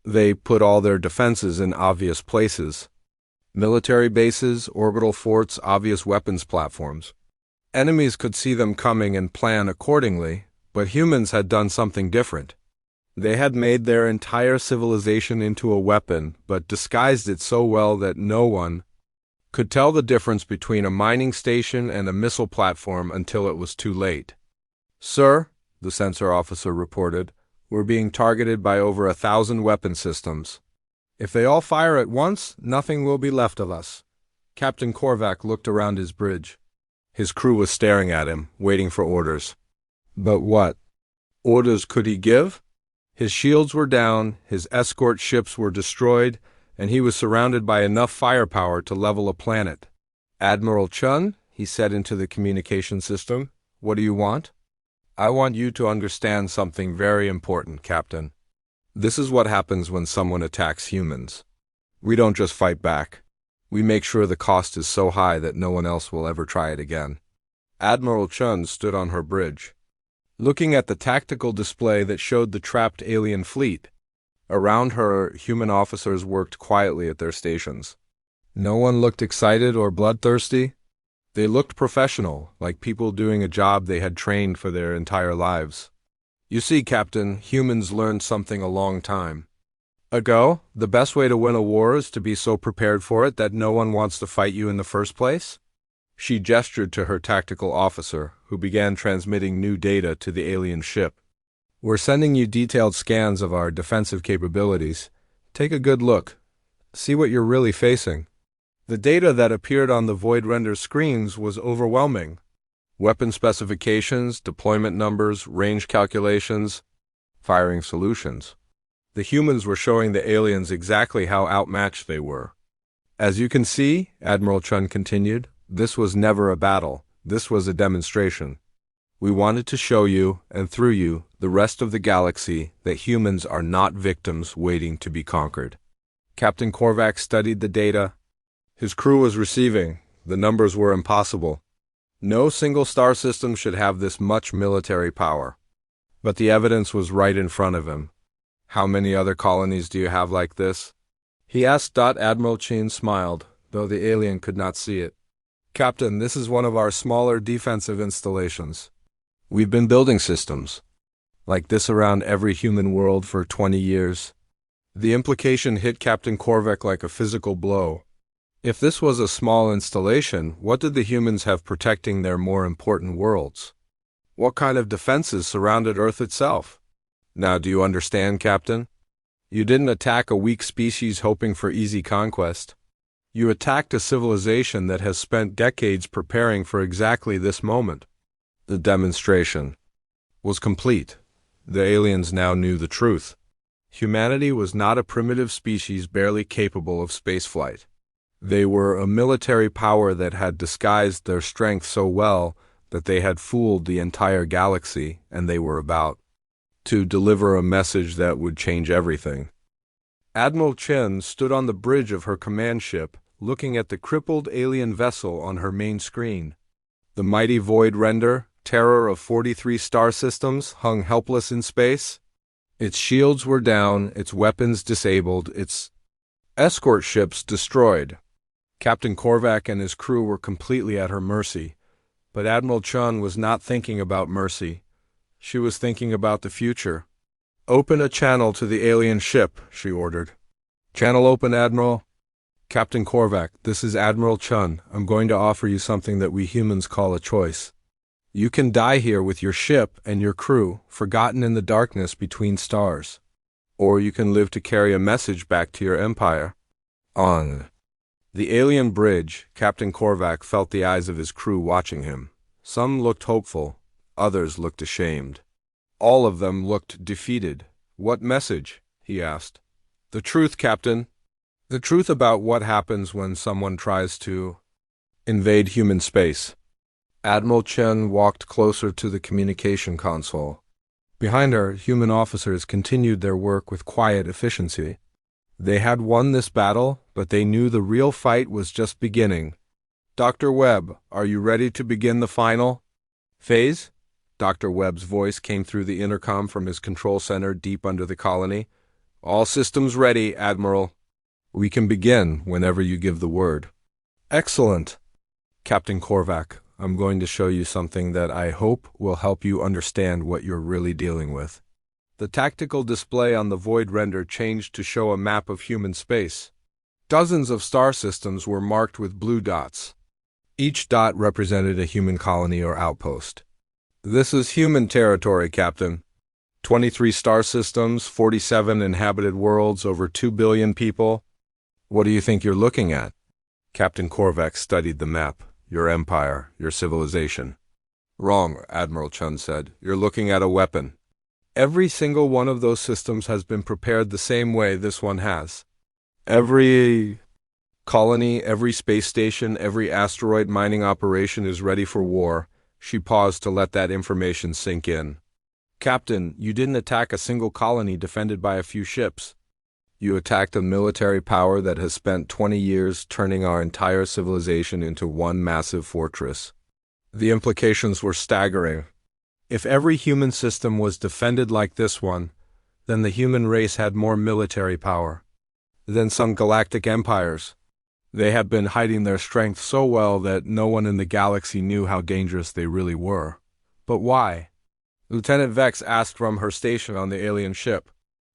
They put all their defenses in obvious places. Military bases, orbital forts, obvious weapons platforms. Enemies could see them coming and plan accordingly, but humans had done something different. They had made their entire civilization into a weapon, but disguised it so well that no one could tell the difference between a mining station and a missile platform until it was too late. Sir, the sensor officer reported, we're being targeted by over 1,000 weapon systems. If they all fire at once, nothing will be left of us. Captain Korvac looked around his bridge. His crew was staring at him, waiting for orders. But what orders could he give? His shields were down, his escort ships were destroyed, and he was surrounded by enough firepower to level a planet. Admiral Chun, he said into the communication system, what do you want? I want you to understand something very important, Captain. This is what happens when someone attacks humans. We don't just fight back. We make sure the cost is so high that no one else will ever try it again. Admiral Chun stood on her bridge, looking at the tactical display that showed the trapped alien fleet. Around her, human officers worked quietly at their stations. No one looked excited or bloodthirsty. They looked professional, like people doing a job they had trained for their entire lives. You see, Captain, humans learned something a long time ago. The best way to win a war is to be so prepared for it that no one wants to fight you in the first place. She gestured to her tactical officer, who began transmitting new data to the alien ship. We're sending you detailed scans of our defensive capabilities. Take a good look. See what you're really facing. The data that appeared on the void render screens was overwhelming. Weapon specifications, deployment numbers, range calculations, firing solutions. The humans were showing the aliens exactly how outmatched they were. As you can see, Admiral Chun continued, this was never a battle. This was a demonstration. We wanted to show you, and through you, the rest of the galaxy, that humans are not victims waiting to be conquered. Captain Korvac studied the data. His crew was receiving. The numbers were impossible. No single star system should have this much military power. But the evidence was right in front of him. How many other colonies do you have like this? He asked. Admiral Chin smiled, though the alien could not see it. Captain, this is one of our smaller defensive installations. We've been building systems like this around every human world for 20 years. The implication hit Captain Korvac like a physical blow. If this was a small installation, what did the humans have protecting their more important worlds? What kind of defenses surrounded Earth itself? Now do you understand, Captain? You didn't attack a weak species hoping for easy conquest. You attacked a civilization that has spent decades preparing for exactly this moment. The demonstration was complete. The aliens now knew the truth. Humanity was not a primitive species barely capable of spaceflight. They were a military power that had disguised their strength so well that they had fooled the entire galaxy, and they were about to deliver a message that would change everything. Admiral Chen stood on the bridge of her command ship, looking at the crippled alien vessel on her main screen. The mighty void render, terror of 43 star systems, hung helpless in space. Its shields were down, its weapons disabled, its escort ships destroyed. Captain Korvac and his crew were completely at her mercy, but Admiral Chun was not thinking about mercy. She was thinking about the future. Open a channel to the alien ship, she ordered. Channel open, Admiral. Captain Korvac, this is Admiral Chun. I'm going to offer you something that we humans call a choice. You can die here with your ship and your crew, forgotten in the darkness between stars. Or you can live to carry a message back to your empire. On the alien bridge, Captain Korvac felt the eyes of his crew watching him. Some looked hopeful, others looked ashamed. All of them looked defeated. What message? He asked. The truth, Captain. The truth about what happens when someone tries to invade human space. Admiral Chen walked closer to the communication console. Behind her, human officers continued their work with quiet efficiency. They had won this battle, but they knew the real fight was just beginning. Dr. Webb, are you ready to begin the final phase? Dr. Webb's voice came through the intercom from his control center deep under the colony. All systems ready, Admiral. We can begin whenever you give the word. Excellent. Captain Korvac, I'm going to show you something that I hope will help you understand what you're really dealing with. The tactical display on the void render changed to show a map of human space. Dozens of star systems were marked with blue dots. Each dot represented a human colony or outpost. This is human territory, Captain. 23 star systems, 47 inhabited worlds, over 2 billion people. What do you think you're looking at? Captain Korvac studied the map. Your empire, your civilization. Wrong, Admiral Chun said. You're looking at a weapon. Every single one of those systems has been prepared the same way this one has. Every colony, every space station, every asteroid mining operation is ready for war. She paused to let that information sink in. Captain, you didn't attack a single colony defended by a few ships. You attacked a military power that has spent 20 years turning our entire civilization into one massive fortress. The implications were staggering. If every human system was defended like this one, then the human race had more military power than some galactic empires. They had been hiding their strength so well that no one in the galaxy knew how dangerous they really were. But why? Lieutenant Vex asked from her station on the alien ship.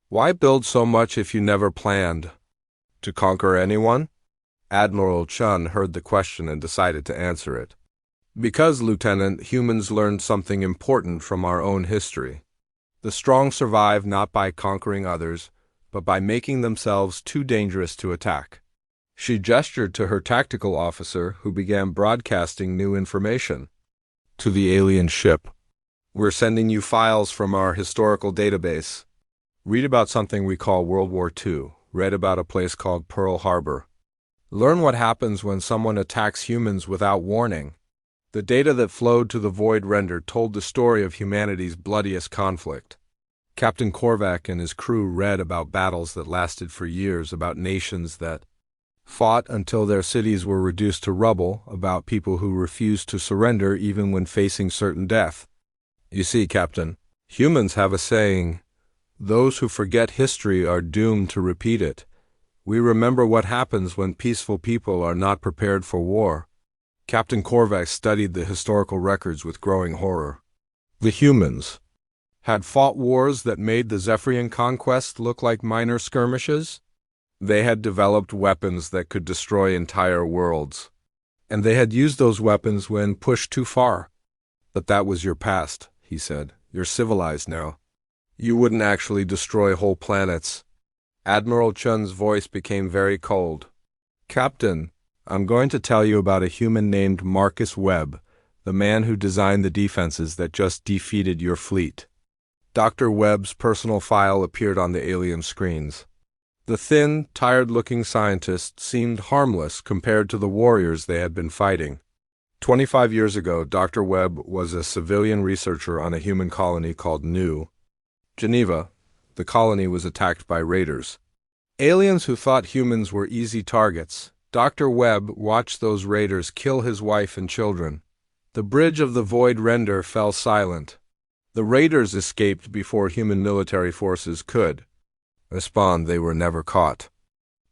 Why build so much if you never planned to conquer anyone? Admiral Chun heard the question and decided to answer it. Because, Lieutenant, humans learned something important from our own history. The strong survive not by conquering others, but by making themselves too dangerous to attack. She gestured to her tactical officer, who began broadcasting new information. To the alien ship. We're sending you files from our historical database. Read about something we call World War II. Read about a place called Pearl Harbor. Learn what happens when someone attacks humans without warning. The data that flowed to the Void Render told the story of humanity's bloodiest conflict. Captain Korvac and his crew read about battles that lasted for years, about nations that fought until their cities were reduced to rubble, about people who refused to surrender even when facing certain death. You see, Captain, humans have a saying, those who forget history are doomed to repeat it. We remember what happens when peaceful people are not prepared for war. Captain Korvac studied the historical records with growing horror. The humans had fought wars that made the Zephyrian conquest look like minor skirmishes. They had developed weapons that could destroy entire worlds. And they had used those weapons when pushed too far. But that was your past, he said. You're civilized now. You wouldn't actually destroy whole planets. Admiral Chun's voice became very cold. Captain, I'm going to tell you about a human named Marcus Webb, the man who designed the defenses that just defeated your fleet. Dr. Webb's personal file appeared on the alien screens. The thin, tired-looking scientist seemed harmless compared to the warriors they had been fighting. 25 years ago, Dr. Webb was a civilian researcher on a human colony called New Geneva. The colony was attacked by raiders. Aliens who thought humans were easy targets. Dr. Webb watched those raiders kill his wife and children. The bridge of the Void Render fell silent. The raiders escaped before human military forces could. Respond, they were never caught.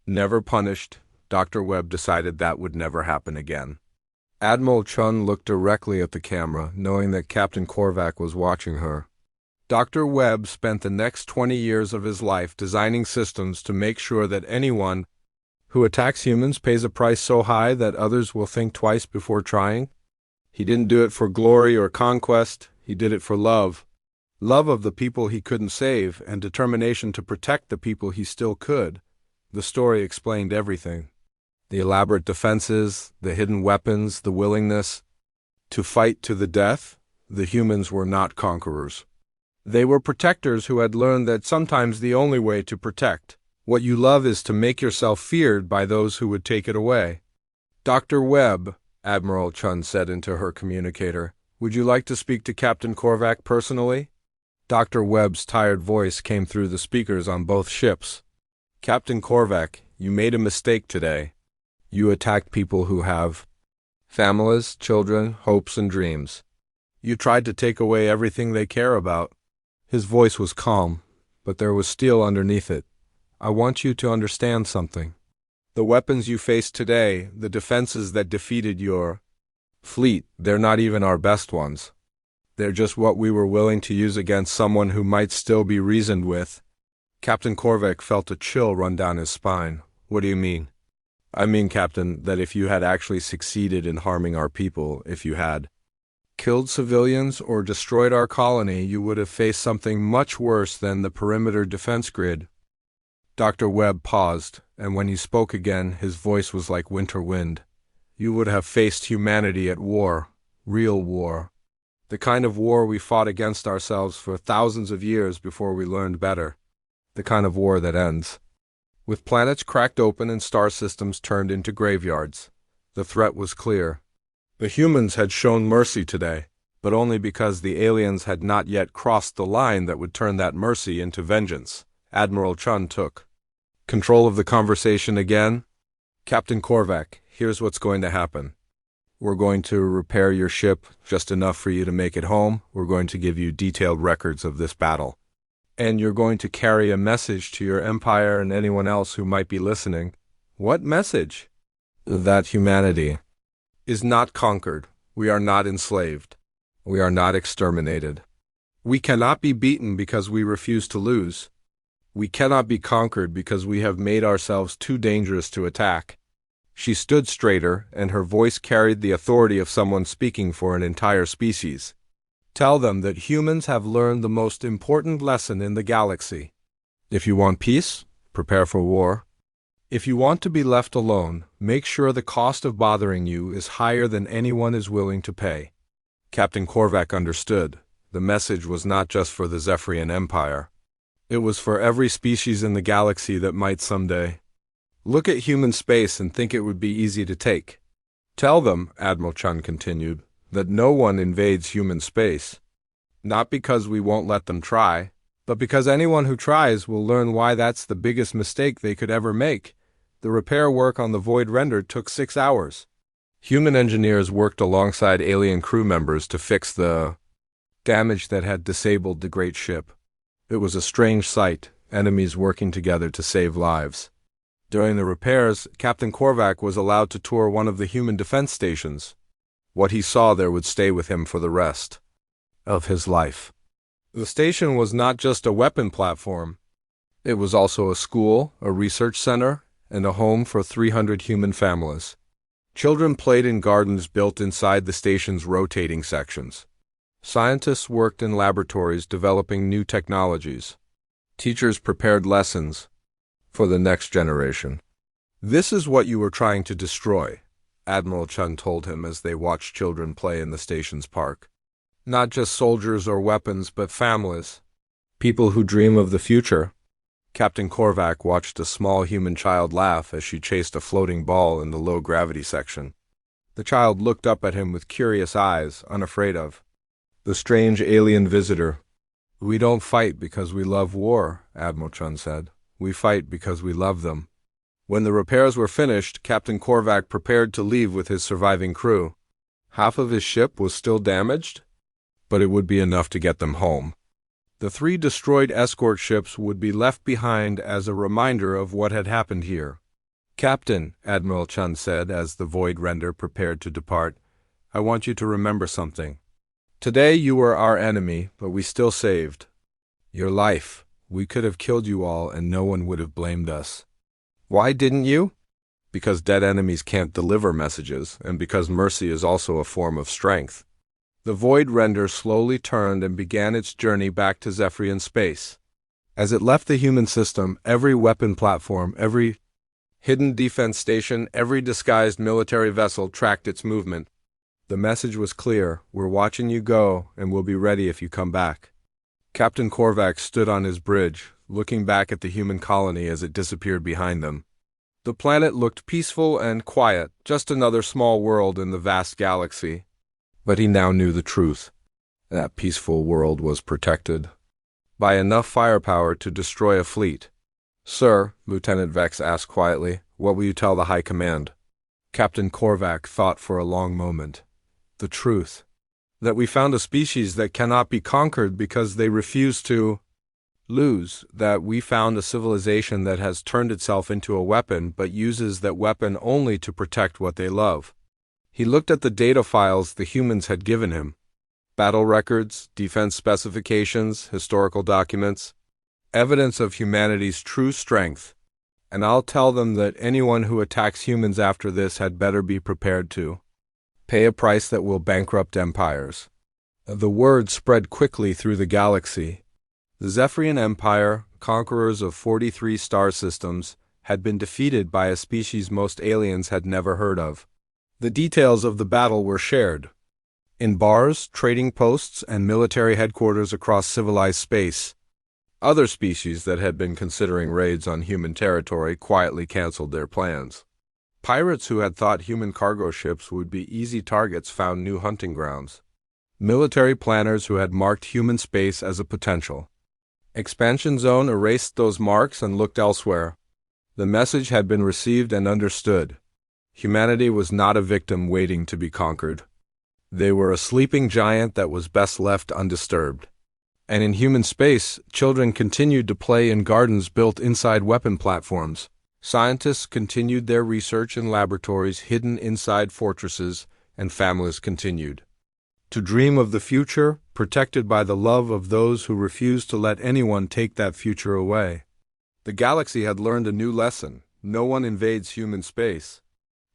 Never punished. Dr. Webb decided that would never happen again. Admiral Chun looked directly at the camera, knowing that Captain Korvac was watching her. Dr. Webb spent the next 20 years of his life designing systems to make sure that anyone who attacks humans pays a price so high that others will think twice before trying. He didn't do it for glory or conquest. He did it for love. Love of the people he couldn't save and determination to protect the people he still could. The story explained everything. The elaborate defenses, the hidden weapons, the willingness to fight to the death. The humans were not conquerors. They were protectors who had learned that sometimes the only way to protect what you love is to make yourself feared by those who would take it away. Dr. Webb, Admiral Chun said into her communicator, would you like to speak to Captain Korvac personally? Dr. Webb's tired voice came through the speakers on both ships. Captain Korvac, you made a mistake today. You attacked people who have families, children, hopes, and dreams. You tried to take away everything they care about. His voice was calm, but there was steel underneath it. I want you to understand something. The weapons you face today, the defenses that defeated your fleet, they're not even our best ones. They're just what we were willing to use against someone who might still be reasoned with. Captain Korvac felt a chill run down his spine. What do you mean? I mean, Captain, that if you had actually succeeded in harming our people, if you had killed civilians or destroyed our colony, you would have faced something much worse than the perimeter defense grid. Dr. Webb paused, and when he spoke again, his voice was like winter wind. You would have faced humanity at war, real war. The kind of war we fought against ourselves for thousands of years before we learned better. The kind of war that ends with planets cracked open and star systems turned into graveyards. The threat was clear. The humans had shown mercy today, but only because the aliens had not yet crossed the line that would turn that mercy into vengeance. Admiral Chun took control of the conversation again. Captain Korvac, here's what's going to happen. We're going to repair your ship just enough for you to make it home. We're going to give you detailed records of this battle. And you're going to carry a message to your empire and anyone else who might be listening. What message? That humanity is not conquered. We are not enslaved. We are not exterminated. We cannot be beaten because we refuse to lose. We cannot be conquered because we have made ourselves too dangerous to attack. She stood straighter, and her voice carried the authority of someone speaking for an entire species. Tell them that humans have learned the most important lesson in the galaxy. If you want peace, prepare for war. If you want to be left alone, make sure the cost of bothering you is higher than anyone is willing to pay. Captain Korvac understood. The message was not just for the Zephyrian Empire. It was for every species in the galaxy that might someday look at human space and think it would be easy to take. Tell them, Admiral Chun continued, that no one invades human space. Not because we won't let them try, but because anyone who tries will learn why that's the biggest mistake they could ever make. The repair work on the Void Render took 6 hours. Human engineers worked alongside alien crew members to fix the damage that had disabled the great ship. It was a strange sight, enemies working together to save lives. During the repairs, Captain Korvac was allowed to tour one of the human defense stations. What he saw there would stay with him for the rest of his life. The station was not just a weapon platform. It was also a school, a research center, and a home for 300 human families. Children played in gardens built inside the station's rotating sections. Scientists worked in laboratories developing new technologies. Teachers prepared lessons for the next generation. This is what you were trying to destroy, Admiral Chun told him as they watched children play in the station's park. Not just soldiers or weapons, but families. People who dream of the future. Captain Korvac watched a small human child laugh as she chased a floating ball in the low-gravity section. The child looked up at him with curious eyes, unafraid of the strange alien visitor. We don't fight because we love war, Admiral Chun said. We fight because we love them. When the repairs were finished, Captain Korvac prepared to leave with his surviving crew. Half of his ship was still damaged, but it would be enough to get them home. The 3 destroyed escort ships would be left behind as a reminder of what had happened here. Captain, Admiral Chun said as the Void Render prepared to depart, I want you to remember something. Today you were our enemy, but we still saved your life. We could have killed you all and no one would have blamed us. Why didn't you? Because dead enemies can't deliver messages, and because mercy is also a form of strength. The Void Render slowly turned and began its journey back to Zephyrian space. As it left the human system, every weapon platform, every hidden defense station, every disguised military vessel tracked its movement. The message was clear: we're watching you go, and we'll be ready if you come back. Captain Korvac stood on his bridge, looking back at the human colony as it disappeared behind them. The planet looked peaceful and quiet, just another small world in the vast galaxy. But he now knew the truth. That peaceful world was protected by enough firepower to destroy a fleet. Sir, Lieutenant Vex asked quietly, what will you tell the High Command? Captain Korvac thought for a long moment. The truth. That we found a species that cannot be conquered because they refuse to lose. That we found a civilization that has turned itself into a weapon but uses that weapon only to protect what they love. He looked at the data files the humans had given him. Battle records, defense specifications, historical documents. Evidence of humanity's true strength. And I'll tell them that anyone who attacks humans after this had better be prepared to pay a price that will bankrupt empires. The word spread quickly through the galaxy. The Zephyrian Empire, conquerors of 43 star systems, had been defeated by a species most aliens had never heard of. The details of the battle were shared. In bars, trading posts, and military headquarters across civilized space, other species that had been considering raids on human territory quietly canceled their plans. Pirates who had thought human cargo ships would be easy targets found new hunting grounds. Military planners who had marked human space as a potential expansion zone erased those marks and looked elsewhere. The message had been received and understood. Humanity was not a victim waiting to be conquered. They were a sleeping giant that was best left undisturbed. And in human space, children continued to play in gardens built inside weapon platforms. Scientists continued their research in laboratories hidden inside fortresses, and families continued to dream of the future, protected by the love of those who refused to let anyone take that future away. The galaxy had learned a new lesson: no one invades human space.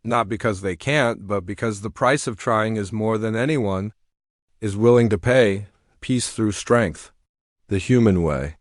Not because they can't, but because the price of trying is more than anyone is willing to pay: peace through strength. The human way.